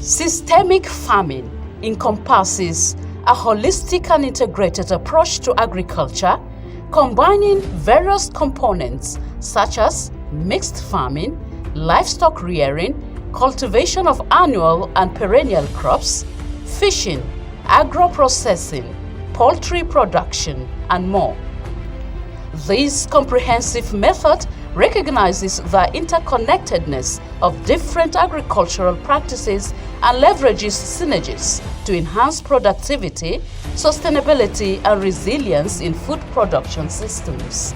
Systemic farming encompasses a holistic and integrated approach to agriculture, combining various components such as mixed farming, livestock rearing, cultivation of annual and perennial crops, fishing, agro-processing, poultry production, and more. This comprehensive method recognizes the interconnectedness of different agricultural practices and leverages synergies to enhance productivity, sustainability, and resilience in food production systems.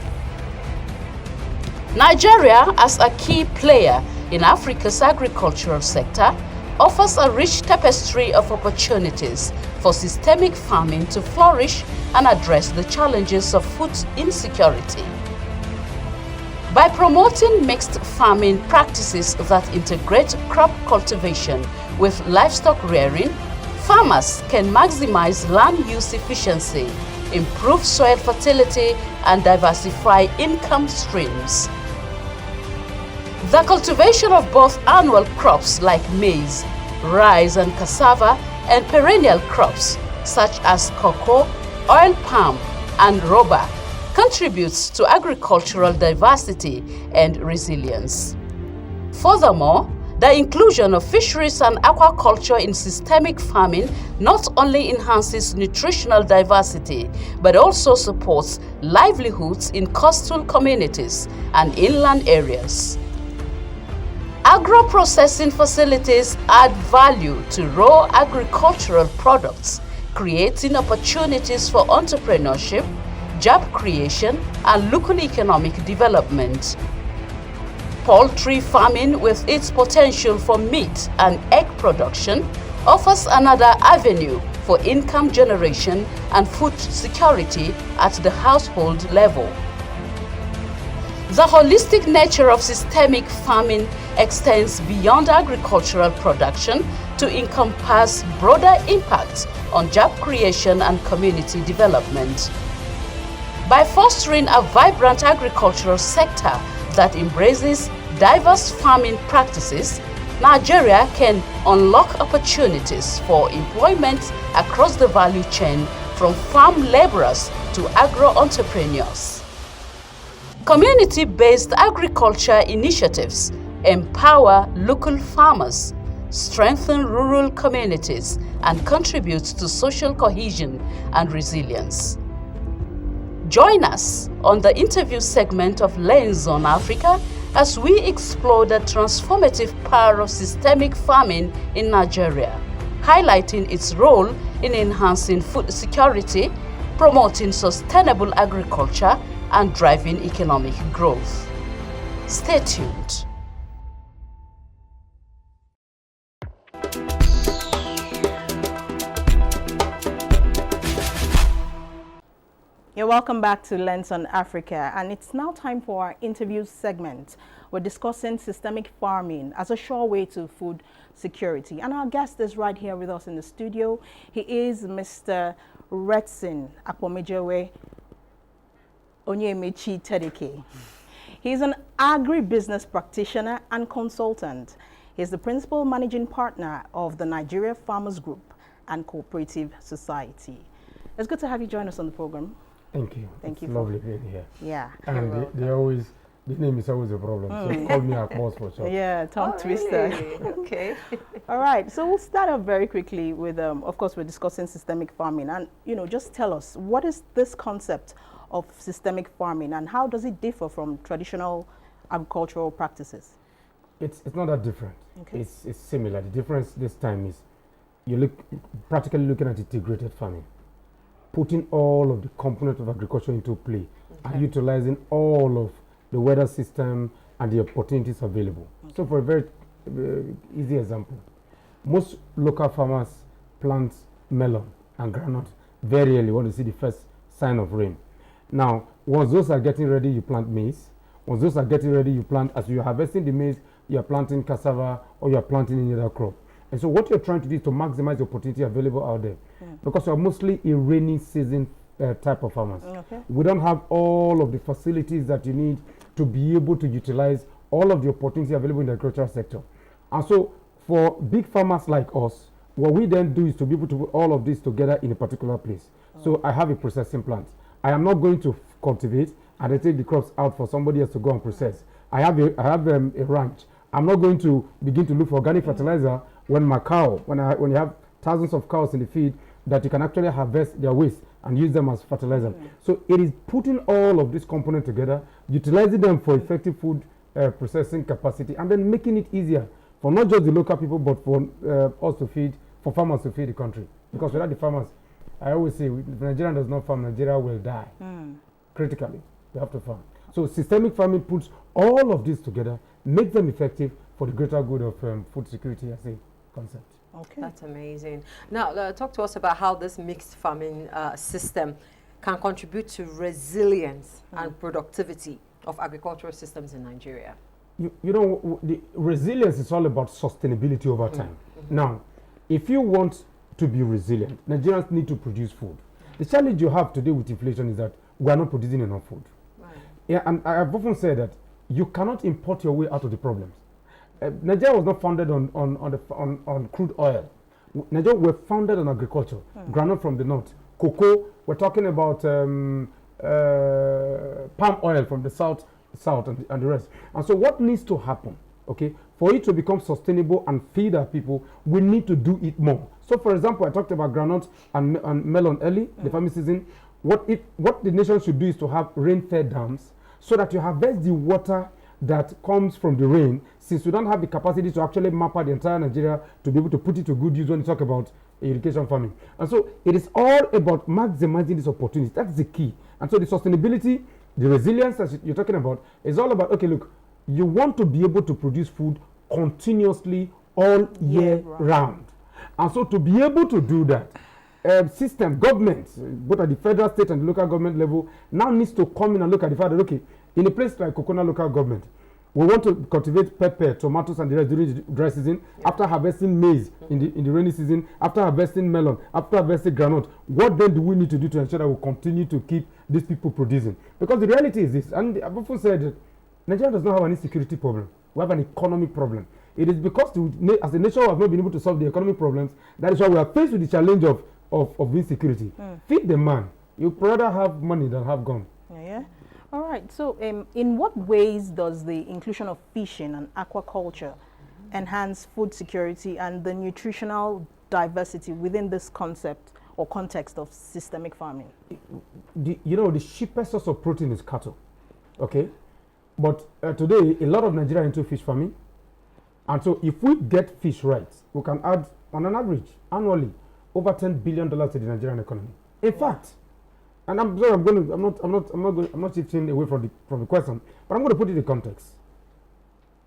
Nigeria, as a key player in Africa's agricultural sector, offers a rich tapestry of opportunities for systemic farming to flourish and address the challenges of food insecurity. By promoting mixed farming practices that integrate crop cultivation with livestock rearing, farmers can maximize land use efficiency, improve soil fertility, and diversify income streams. The cultivation of both annual crops like maize, rice, and cassava, and perennial crops such as cocoa, oil palm, and rubber contributes to agricultural diversity and resilience. Furthermore, the inclusion of fisheries and aquaculture in systemic farming not only enhances nutritional diversity, but also supports livelihoods in coastal communities and inland areas. Agro-processing facilities add value to raw agricultural products, creating opportunities for entrepreneurship, job creation, and local economic development. Poultry farming, with its potential for meat and egg production, offers another avenue for income generation and food security at the household level. The holistic nature of systemic farming extends beyond agricultural production to encompass broader impacts on job creation and community development. By fostering a vibrant agricultural sector that embraces diverse farming practices, Nigeria can unlock opportunities for employment across the value chain, from farm laborers to agro-entrepreneurs. Community-based agriculture initiatives empower local farmers, strengthen rural communities, and contribute to social cohesion and resilience. Join us on the interview segment of Lens on Africa as we explore the transformative power of systemic farming in Nigeria, highlighting its role in enhancing food security, promoting sustainable agriculture, and driving economic growth. Stay tuned. You're welcome back to Lens on Africa, and it's now time for our interview segment. We're discussing systemic farming as a sure way to food security. And our guest is right here with us in the studio. He is Mr. Retson Tedheke. He's an agribusiness practitioner and consultant. He's the principal managing partner of the Nigeria Farmers Group and Cooperative Society. It's good to have you join us on the program. Thank you. Thank it's you. Lovely being here. Yeah. And the name is always a problem. So call me Akmos for sure. Yeah, tongue twister. Really? Okay. All right. So we'll start off very quickly with, of course, we're discussing systemic farming. And, just tell us, what is this concept of systemic farming and how does it differ from traditional agricultural practices? It's not that different. Okay. It's similar. The difference this time is you're practically looking at integrated farming, putting all of the components of agriculture into play, and utilizing all of the weather system and the opportunities available. So for a very easy example, most local farmers plant melon and groundnut very early when they see the first sign of rain. Now, once those are getting ready, you plant maize. Once those are getting ready, you plant, as you're harvesting the maize, you're planting cassava or you're planting any other crop. And so what you're trying to do is to maximize the opportunity available out there. Because you're mostly a rainy season type of farmers. We don't have all of the facilities that you need to be able to utilize all of the opportunity available in the agricultural sector. And so for big farmers like us, what we then do is to be able to put all of this together in a particular place. So I have a processing plant. I am not going to cultivate and I take the crops out for somebody else to go and process. I have a ranch. I'm not going to begin to look for organic fertilizer when you have thousands of cows in the field that you can actually harvest their waste and use them as fertilizer. So it is putting all of these components together, utilizing them for effective food processing capacity, and then making it easier for not just the local people, but for for farmers to feed the country. Because without the farmers, I always say, if Nigeria does not farm, Nigeria will die. Critically, we have to farm. So systemic farming puts all of this together, makes them effective for the greater good of food security as a concept. Okay. That's amazing. Now, talk to us about how this mixed farming system can contribute to resilience and productivity of agricultural systems in Nigeria. You know, the resilience is all about sustainability over time. Now, if you want to be resilient, Nigerians need to produce food. The challenge you have today with inflation is that we are not producing enough food. Yeah, and I've often said that you cannot import your way out of the problems. Nigeria was not founded on crude oil. Nigeria were founded on agriculture. Groundnut from the north, cocoa. We're talking about palm oil from the south, and the rest. And so, what needs to happen? Okay, for it to become sustainable and feed our people, we need to do it more. So, for example, I talked about groundnut and melon early, the farming season. What the nation should do is to have rain-fed dams, so that you harvest the water that comes from the rain, since we don't have the capacity to actually map out the entire Nigeria to be able to put it to good use when you talk about irrigation farming. And so it is all about maximizing this opportunity. That's the key. And so the sustainability, the resilience that you're talking about is all about, okay, look, you want to be able to produce food continuously all year round. And so to be able to do that, system, governments, both at the federal, state, and the local government level, now needs to come in and look at the fact that, okay, in a place like Kokona local government, we want to cultivate pepper, tomatoes, and the rest during the dry season, after harvesting maize in the rainy season, after harvesting melon, after harvesting groundnut. What then do we need to do to ensure that we continue to keep these people producing? Because the reality is this, and I've often said that Nigeria does not have an insecurity problem. We have an economic problem. It is because as a nation we have not been able to solve the economic problems. That is why we are faced with the challenge of insecurity. Feed the man. You'd rather have money than have gun. Yeah. All right. So, in what ways does the inclusion of fishing and aquaculture enhance food security and the nutritional diversity within this concept or context of systemic farming? The cheapest source of protein is cattle. Okay, but today a lot of Nigeria into fish farming, and so if we get fish right, we can add on an average annually over $10 billion to the Nigerian economy. In fact. And I'm sorry, I'm not shifting away from the question, but I'm going to put it in context.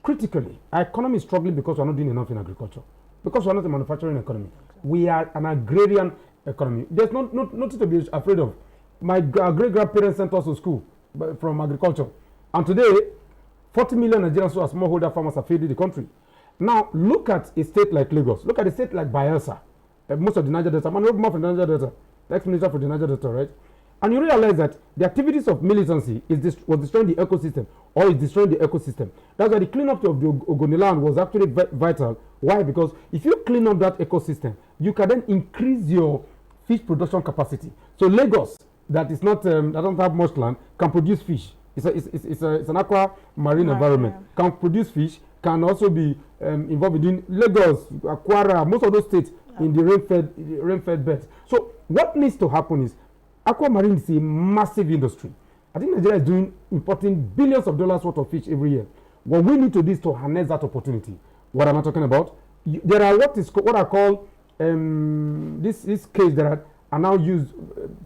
Critically, our economy is struggling because we're not doing enough in agriculture. Because we're not a manufacturing economy. We are an agrarian economy. There's nothing to be afraid of. My great-grandparents sent us to school from agriculture. And today, 40 million Nigerians who are smallholder farmers are feeding the country. Now, look at a state like Lagos. Look at a state like Bayelsa. Most of the Niger Delta. I'm not from the Niger Delta. The ex-minister for the Niger Delta, right? And you realize that the activities of militancy was destroying the ecosystem, or is destroying the ecosystem. That's why the cleanup of the Ogoni land was actually vital. Why? Because if you clean up that ecosystem, you can then increase your fish production capacity. So Lagos, that is not that don't have much land, can produce fish. It's an aqua marine environment. Can produce fish. Can also be involved in Lagos, Akwara, most of those states in the rain-fed beds. So what needs to happen is, aquamarine is a massive industry. I think Nigeria is importing billions of dollars worth of fish every year. What we need to do is to harness that opportunity. What am I talking about? There are what I call this cage that are now used,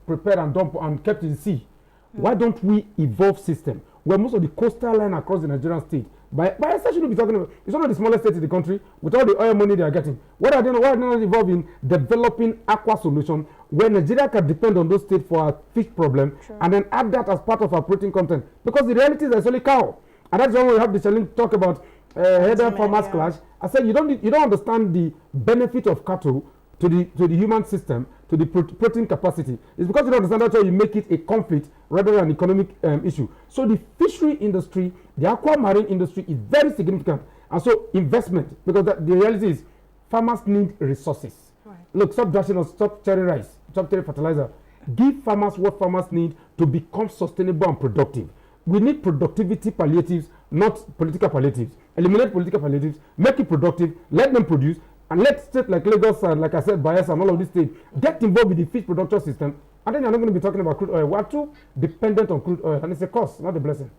prepared and dumped and kept in the sea. Why don't we evolve system where most of the coastal line across the Nigerian state, by essentially be talking about, it's one of the smallest states in the country with all the oil money they are getting. Why are they not involved in developing aqua solution where Nigeria can depend on those states for our fish problem and then add that as part of our protein content? Because the reality is there's only cow, and that's why we have the challenge to talk about header farmers clash. I said you don't understand the benefit of cattle to the human system, to the protein capacity. It's because you don't understand that's why you make it a conflict rather than an economic issue. So the fishery industry, the aquamarine industry is very significant. And so investment, because the reality is farmers need resources. Right. Look, stop dashing us, stop cherry rice, stop cherry fertilizer. Give farmers what farmers need to become sustainable and productive. We need productivity palliatives, not political palliatives. Eliminate political palliatives, make it productive, let them produce, and let states like Lagos and, like I said, Bayelsa and all of these states get involved with the fish production system. And then you're not going to be talking about crude oil. We're too dependent on crude oil, and it's a cost, not a blessing.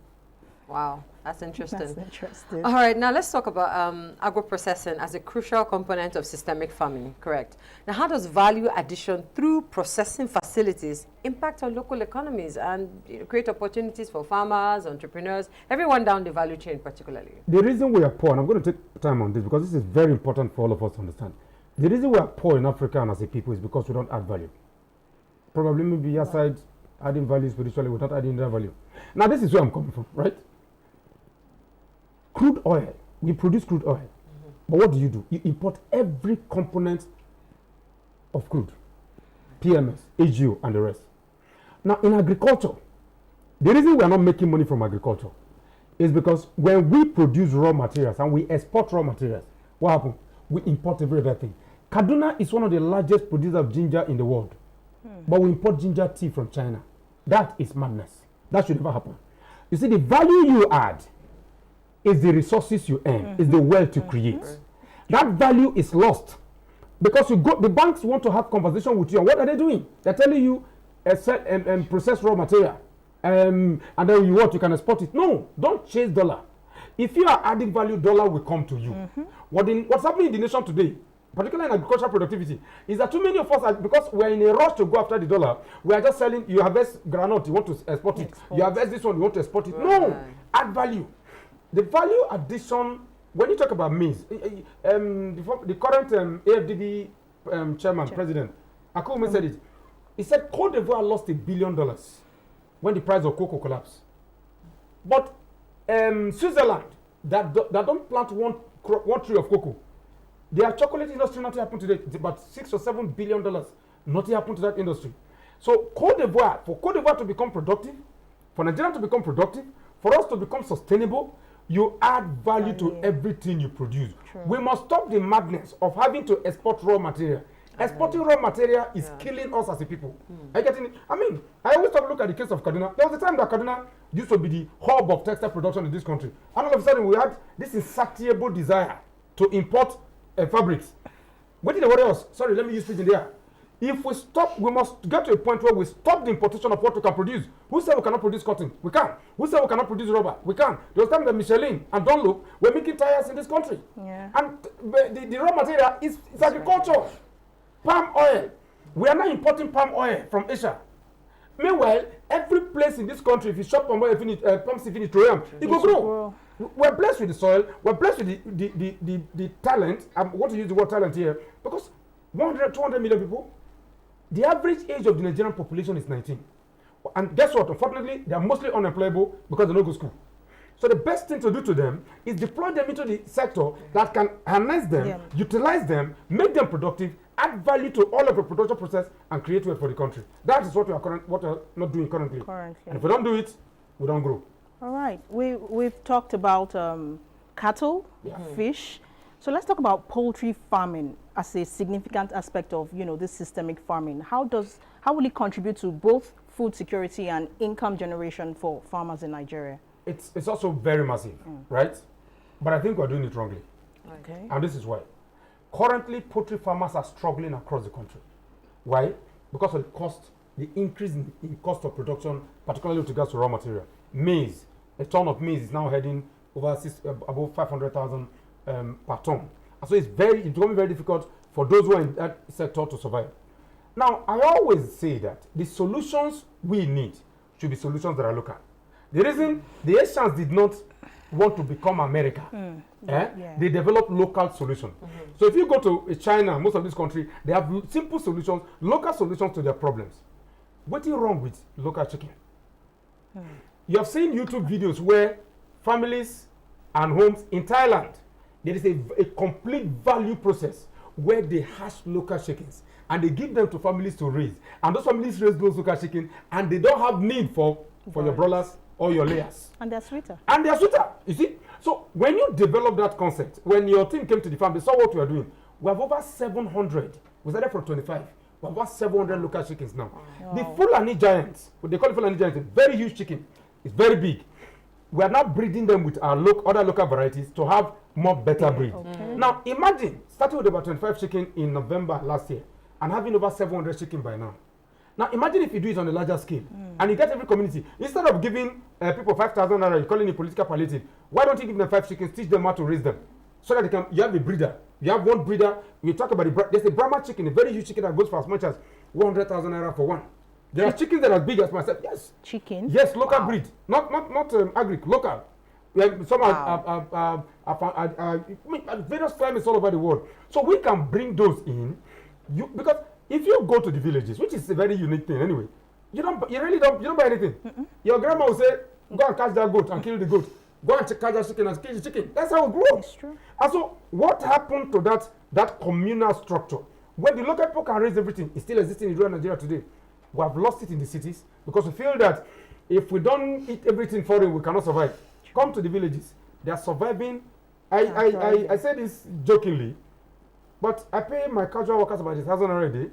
Wow, that's interesting. That's interesting. All right, now let's talk about agro-processing as a crucial component of systemic farming, correct? Now, how does value addition through processing facilities impact on local economies and create opportunities for farmers, entrepreneurs, everyone down the value chain particularly? The reason we are poor, and I'm going to take time on this because this is very important for all of us to understand. The reason we are poor in Africa and as a people is because we don't add value. Probably maybe aside adding value spiritually, we're not adding that value. Now, this is where I'm coming from, right? Crude oil, we produce crude oil. But what do? You import every component of crude. PMS, AGO, and the rest. Now, in agriculture, the reason we are not making money from agriculture is because when we produce raw materials and we export raw materials, what happens? We import every other thing. Kaduna is one of the largest producers of ginger in the world. But we import ginger tea from China. That is madness. That should never happen. You see, the value you add is the resources you earn, is the wealth you create. That value is lost because the banks want to have conversation with you. And what are they doing? They're telling you process raw material, and then you can export it. No, don't chase dollar. If you are adding value, dollar will come to you. What's happening in the nation today, particularly in agricultural productivity, is that too many of us, because we're in a rush to go after the dollar, we are just selling. You harvest granite, you want to export it. You harvest this one, you want to export it. Right. No, add value. The value addition, when you talk about maize, the current AFDB chairman, president, Akume said it. He said Cote d'Ivoire lost $1 billion when the price of cocoa collapsed. But Switzerland, that don't plant one tree of cocoa, their chocolate industry, nothing happened today. It's about $6 or $7 billion. Nothing happened to that industry. So for Cote d'Ivoire to become productive, for Nigeria to become productive, for us to become sustainable, you add value to everything you produce. True. We must stop the madness of having to export raw material. Exporting raw material is killing us as a people. Are you getting it? I mean, I always look at the case of Kaduna. There was a time that Kaduna used to be the hub of textile production in this country. And all of a sudden, we had this insatiable desire to import fabrics. What did they worry us? Sorry, let me use pidgin there. If we stop, we must get to a point where we stop the importation of what we can produce. Who said we cannot produce cotton? We can. Who said we cannot produce rubber? We can. There was time that Michelin and Dunlop were making tires in this country. Yeah. And the raw material is agriculture. Palm oil. We are not importing palm oil from Asia. Meanwhile, every place in this country, if you shop palm oil, palm seed finish, it will grow. We're blessed with the soil. We're blessed with the talent. I want to use the word talent here because 100, 200 million people. The average age of the Nigerian population is 19. And guess what? Unfortunately, they are mostly unemployable because they don't go to school. So the best thing to do to them is deploy them into the sector that can harness them, utilize them, make them productive, add value to all of the production process, and create wealth for the country. That is what we are not doing currently. And if we don't do it, we don't grow. All right. We've talked about cattle, fish. So let's talk about poultry farming as a significant aspect of, this systemic farming. How will it contribute to both food security and income generation for farmers in Nigeria? It's also very massive, right? But I think we're doing it wrongly. Okay. And this is why. Currently, poultry farmers are struggling across the country. Why? Because of the cost, the increase in cost of production, particularly with regards to raw material. Maize, a ton of maize is now heading over above 500,000 per ton. And so it's becoming very difficult for those who are in that sector to survive. Now, I always say that the solutions we need should be solutions that are local. The reason the Asians did not want to become America, they developed local solutions. So if you go to China, most of these countries, they have simple solutions, local solutions to their problems. What is wrong with local chicken? You have seen YouTube videos where families and homes in Thailand, there is a complete value process where they hatch local chickens and they give them to families to raise. And those families raise those local chickens and they don't have need for your broilers or your layers. And they're sweeter. And they're sweeter, you see. So when you develop that concept, when your team came to the farm, they saw what we are doing. We have over 700. We started from 25. We have over 700 local chickens now. Wow. The Fulani giants, what they call it Fulani giants, a very huge chicken. It's very big. We are now breeding them with our other local varieties to have more better breed. Okay. Now imagine starting with about 25 chicken in November last year and having over 700 chicken by now. Now imagine if you do it on a larger scale and you get every community. Instead of giving people 5,000 naira, you're calling it political palliative. Why don't you give them 5 chickens, teach them how to raise them? So that they can, you have a breeder. You have one breeder. We talk about there's a Brahma chicken, a very huge chicken that goes for as much as 100,000 naira for one. There are chickens that are as big as myself. Yes. Chicken? Yes, local breed. Not agric, local. Some are various climates all over the world. So we can bring those in. Because if you go to the villages, which is a very unique thing anyway, you don't buy anything. Your grandma will say, go and catch that goat and kill the goat. Go and catch that chicken and kill the chicken. That's how it grows. It's true. And so what happened to that communal structure? When the local people can raise everything, it's still existing in rural Nigeria today. We have lost it in the cities because we feel that if we don't eat everything foreign, we cannot survive. Come to the villages. They are surviving. I say this jokingly, but I pay my casual workers about 1,000 naira a day.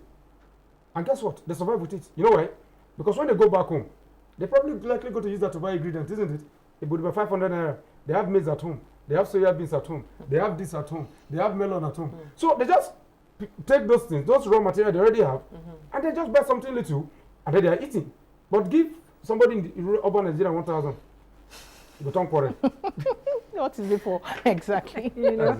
And guess what? They survive with it. You know why? Because when they go back home, they probably likely go to use that to buy ingredients, isn't it? It would be 500 naira. They have maize at home. They have soya beans at home. They have this at home. They have melon at home. So they just take those things, those raw material they already have, and they just buy something little, and then they are eating. But give somebody in the urban Nigeria 1,000. You don't quarrel. What is it for? Exactly. You know?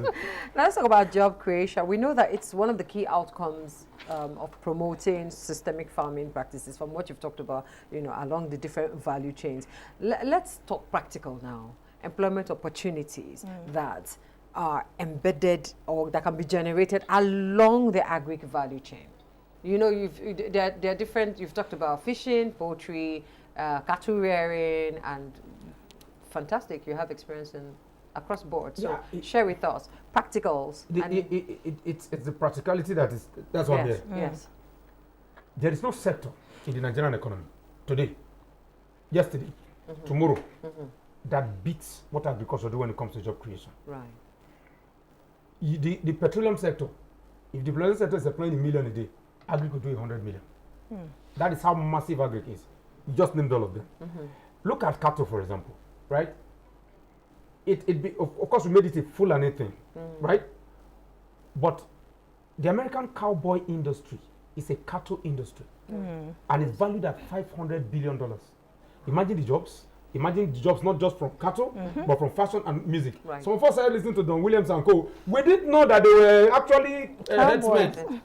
Now let's talk about job creation. We know that it's one of the key outcomes of promoting systemic farming practices from what you've talked about, along the different value chains. Let's talk practical now. Employment opportunities that are embedded or that can be generated along the agric value chain. There are different, you've talked about fishing, poultry, cattle rearing, and fantastic, you have experience in across board. So share with us practicals. It's the practicality that's what I'm here. Yes. There is no sector in the Nigerian economy today, yesterday, tomorrow that beats what agriculture do when it comes to job creation. Right. The petroleum sector, if the petroleum sector is employing 1 million a day, agri could do 100 million. That is how massive agri is. You just named all of them. Look at cattle, for example, right? Of course, we made it a Fulani thing, right? But the American cowboy industry is a cattle industry, and it's valued at $500 billion. Imagine the jobs. Imagine the jobs not just from cattle, but from fashion and music. Right. Some of us started listening to Don Williams and co. We didn't know that they were actually headsmen.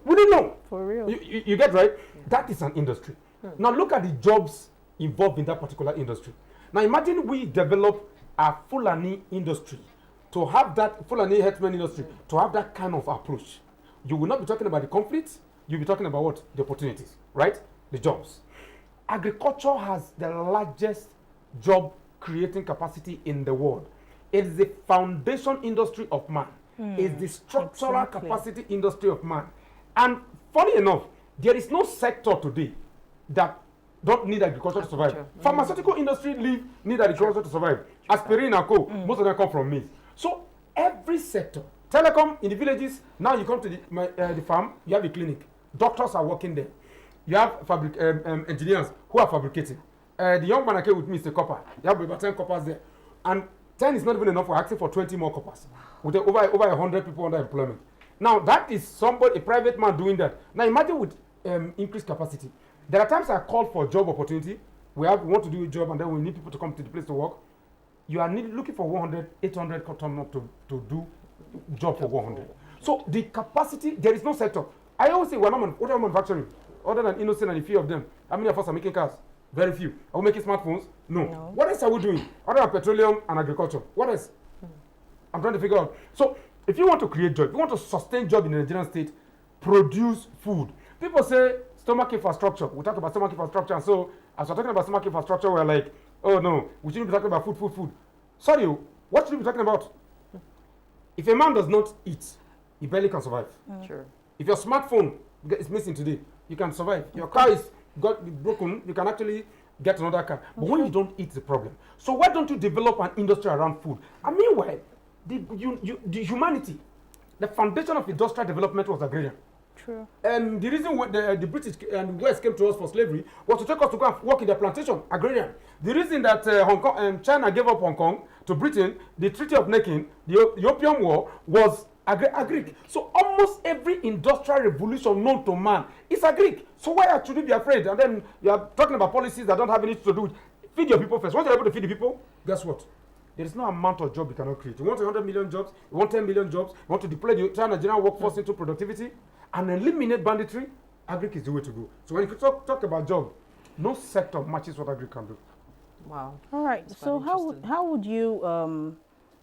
We didn't know. For real. You get right? Yeah. That is an industry. Now look at the jobs involved in that particular industry. Now imagine we develop a Fulani industry to have that Fulani headsman industry to have that kind of approach. You will not be talking about the conflicts. You'll be talking about what? The opportunities, right? The jobs. Agriculture has the largest job creating capacity in the world. It is the foundation industry of man. It's the structural capacity industry of man. And funny enough, there is no sector today that don't need agriculture to survive. Pharmaceutical industry need agriculture to survive. Aspirin and co, most of them come from maize. So every sector, telecom in the villages, now you come to the farm, you have a clinic. Doctors are working there. You have engineers who are fabricating. The young man I came with me is a copper. You have about 10 coppers there. And 10 is not even enough. We're asking for 20 more coppers. With over 100 people under employment. Now, that is a private man doing that. Now, imagine with increased capacity. There are times I call for job opportunity. We want to do a job and then we need people to come to the place to work. You are looking for 100, 800 turn up to do job for 100. So, the capacity, there is no sector. I always say, what are manufacturing? Other than Innocent and a few of them, how many of us are making cars? Very few. Are we making smartphones? No. What else are we doing? Other than petroleum and agriculture. What else? I'm trying to figure out. So, if you want to create job, if you want to sustain job in the Nigerian state, produce food. People say stomach infrastructure. We talk about stomach infrastructure, and so as we're talking about stomach infrastructure, we're like, oh no, we shouldn't be talking about food. Sorry, what should we be talking about? If a man does not eat, he barely can survive. Sure. If your smartphone is missing today, you can survive. Your car is broken, you can actually get another car. But when you don't eat, the problem. So why don't you develop an industry around food? And meanwhile, the humanity, the foundation of industrial development was agrarian. True. And the reason why the British and West came to us for slavery was to take us to go and work in their plantation, agrarian. The reason that Hong Kong and China gave up Hong Kong to Britain, the Treaty of Nanking, the Opium War, was agric. So almost every industrial revolution known to man is agric. So why should you be afraid? And then you are talking about policies that don't have anything to do with feed your people first. Once you're able to feed the people, guess what? There is no amount of job you cannot create. You want 100 million jobs, you want 10 million jobs, you want to deploy the entire Nigerian workforce into productivity and eliminate banditry, agric is the way to go. So when you talk about job, no sector matches what agric can do. Wow. All right. So how would you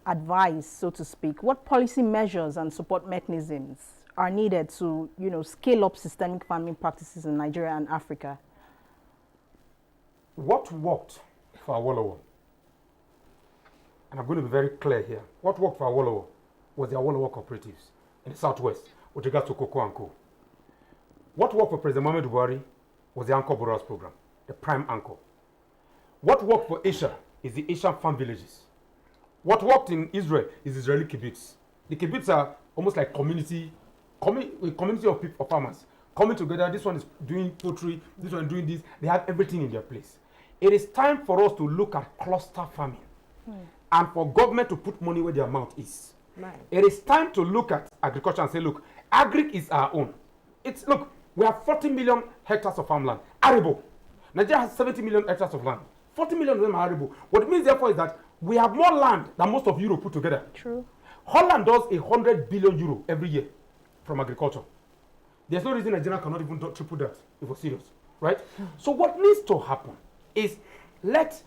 advise, so to speak, what policy measures and support mechanisms are needed to, scale up systemic farming practices in Nigeria and Africa? What worked for Awolowo, and I'm going to be very clear here, what worked for Awolowo was the Awolowo cooperatives in the Southwest with regards to cocoa and co. What worked for President Mohamed Buhari was the Anchor Borrowers program, the prime anchor. What worked for Asia is the Asian farm villages. What worked in Israel is Israeli kibbutz. The kibbutz are almost like a community of people, of farmers coming together. This one is doing poultry, this one is doing this. They have everything in their place. It is time for us to look at cluster farming and for government to put money where their mouth is. Right. It is time to look at agriculture and say, look, agric is our own. Look, we have 40 million hectares of farmland, arable. Nigeria has 70 million hectares of land. 40 million of them are arable. What it means, therefore, is that we have more land than most of Europe put together. True. Holland does 100 billion euro every year from agriculture. There's no reason Nigeria cannot even triple that if we're serious, right? So what needs to happen is let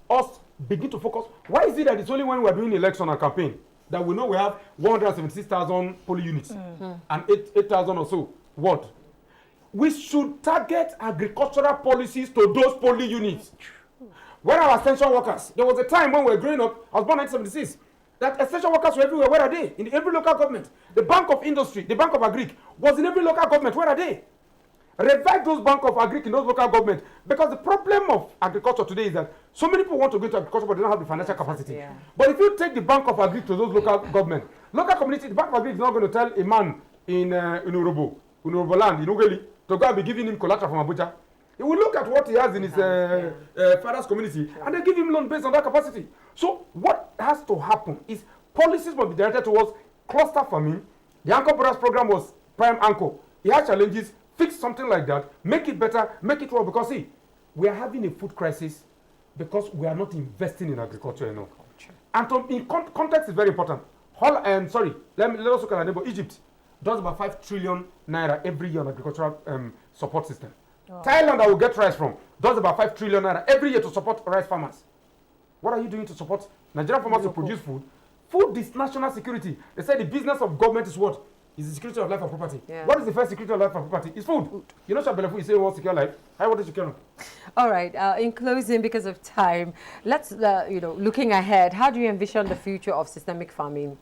us begin to focus. Why is it that it's only when we're doing election and campaign that we know we have 176,000 polling units and 8,000 or so ward? We should target agricultural policies to those polling units. Where are our essential workers? There was a time when we were growing up, I was born in 1976, that essential workers were everywhere. Where are they? In every local government. The Bank of Industry, the Bank of Agric was in every local government. Where are they? Revive those Bank of Agric in those local governments. Because the problem of agriculture today is that so many people want to go into agriculture but they don't have the financial capacity. Yeah. But if you take the Bank of Agric to those local government, local community, the Bank of Agric is not going to tell a man in Urobo land, in Ugeli, to go and be giving him collateral from Abuja. He will look at what he has in his father's community and they give him loan based on that capacity. So what has to happen is policies must be directed towards cluster farming. The Anchor Borrowers program was prime anchor. It has challenges. Fix something like that. Make it better. Make it work. Because see, we are having a food crisis because we are not investing in agriculture enough. And context is very important. Let us look at our neighbor. Egypt does about 5 trillion naira every year on agricultural support system. Oh. Thailand, that will get rice from, does about 5 trillion naira every year to support rice farmers. What are you doing to support Nigerian farmers to produce food? Food is national security. They say the business of government is what? Is the security of life and property. Yeah. What is the first security of life and property? It's food. You know, Shabelefu, you say you want secure life. I want to secure life. All right. In closing, because of time, let's, looking ahead, how do you envision the future of systemic farming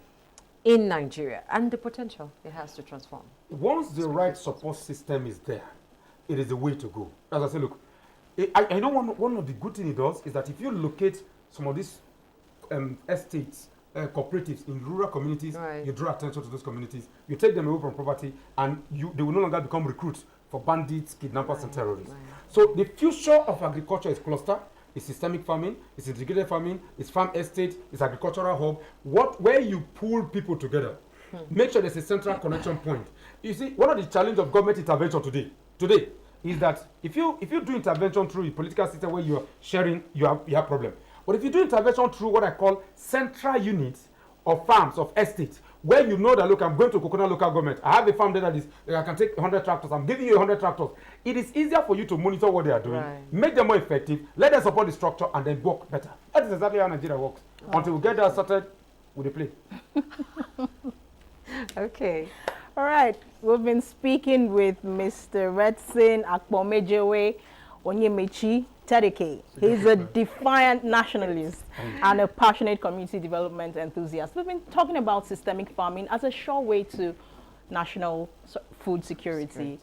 in Nigeria and the potential it has to transform? Once the right support system is there, it is the way to go. As I say, look, I know one of the good things it does is that if you locate some of these estates, cooperatives in rural communities, you draw attention to those communities, you take them away from poverty, and they will no longer become recruits for bandits, kidnappers, and terrorists. So the future of agriculture is cluster, it's systemic farming, it's integrated farming, it's farm estate, it's agricultural hub, where you pull people together. Make sure there's a central connection point. You see, one of the challenges of government intervention today is that if you do intervention through a political system where you are sharing, you have problem. But if you do intervention through what I call central units of farms, of estates, where you know that, look, I'm going to Coconut local government, I have a farm there that I can take 100 tractors, I'm giving you 100 tractors. It is easier for you to monitor what they are doing, make them more effective, let them support the structure, and then work better. That is exactly how Nigeria works. Until we get that started, we play. Okay. All right. We've been speaking with Mr. Retson Tedheke. He's a defiant nationalist and a passionate community development enthusiast. We've been talking about systemic farming as a sure way to national food security.